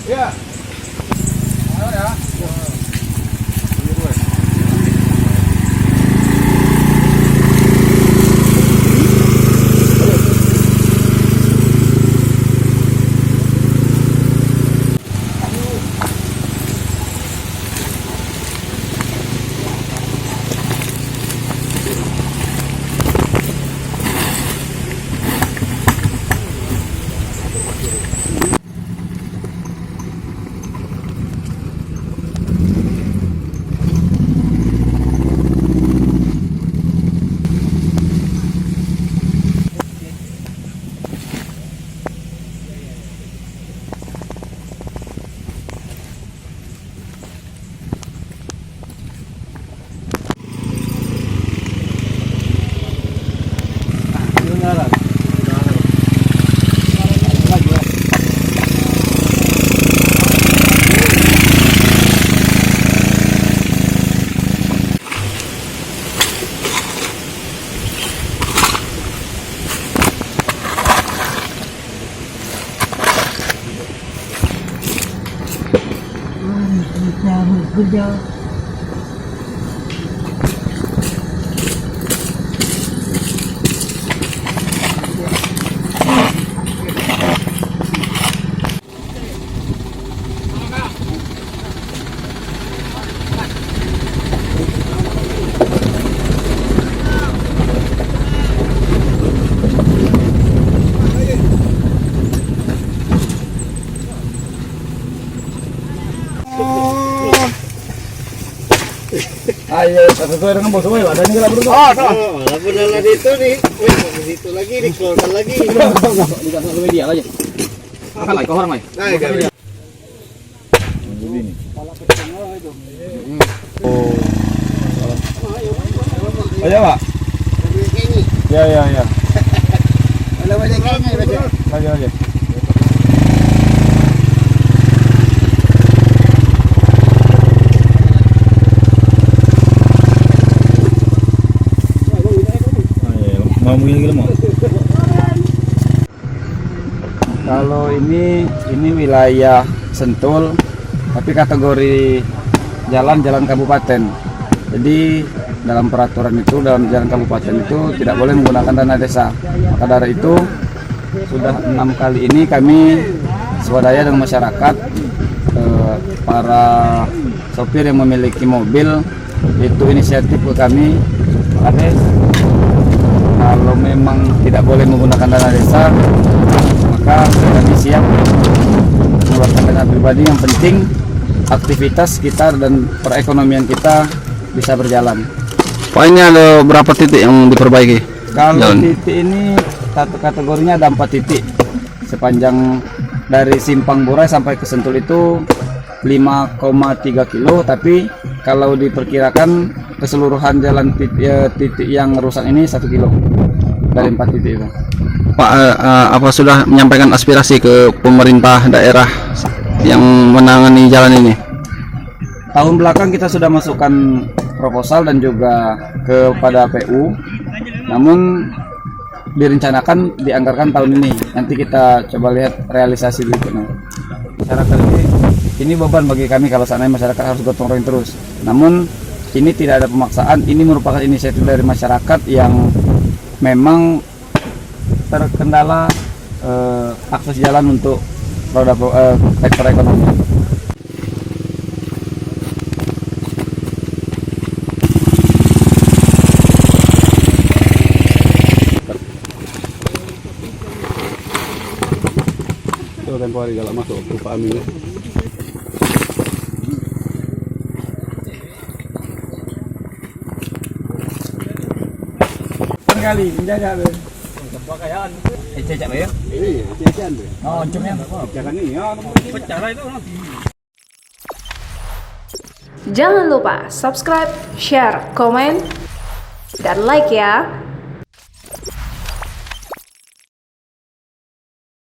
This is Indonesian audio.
Ya. Ayo ya. Berjauh. Ayo, sesuai dengan bos gue, badannya kita berdua. Oh, walaupun dalam itu nih, di situ lagi, dikeluarkan lagi. Tidak sampai media aja. Makan lagi, kau orang lagi. Nah, ini. Oh, ayo pak. Ya, ya, ya. Ada banyak kayaknya, baca. Lagi, lagi. Kalau ini wilayah Sentul, tapi kategori jalan kabupaten. Jadi dalam peraturan itu, dalam jalan kabupaten itu tidak boleh menggunakan dana desa. Maka dari itu sudah 6 kali ini kami swadaya dengan masyarakat, para sopir yang memiliki mobil, itu inisiatif ke kami, Kades, kalau memang tidak boleh menggunakan dana desa, maka kami siap mengeluarkan dana pribadi. Yang penting aktivitas kita dan perekonomian kita bisa berjalan. Pak, ini ada berapa titik yang diperbaiki? Kalau Jalan. titik ini kategorinya ada 4 titik sepanjang dari Simpang Burai sampai ke Sentul itu 5,3 kilo, tapi kalau diperkirakan keseluruhan jalan titik yang rusak ini 1 kilo dari 4 titik itu. Pak, apa sudah menyampaikan aspirasi ke pemerintah daerah yang menangani jalan ini? Tahun belakang kita sudah masukkan proposal dan juga kepada PU, namun direncanakan dianggarkan tahun ini. Nanti kita coba lihat realisasi berikutnya. Masyarakat ini beban bagi kami kalau seandainya masyarakat harus gotong royong terus. Namun ini tidak ada pemaksaan, ini merupakan inisiatif dari masyarakat yang memang terkendala akses jalan untuk roda sektor ekonomi. Tempo hari galak masuk ke Pak Amin. Kali menjaga be. Pakaian. Cecak be ya? Iya, jajan deh. Oh, oncomnya. Jangan ini ya. Pecah itu. Jangan lupa subscribe, share, komen, dan like ya.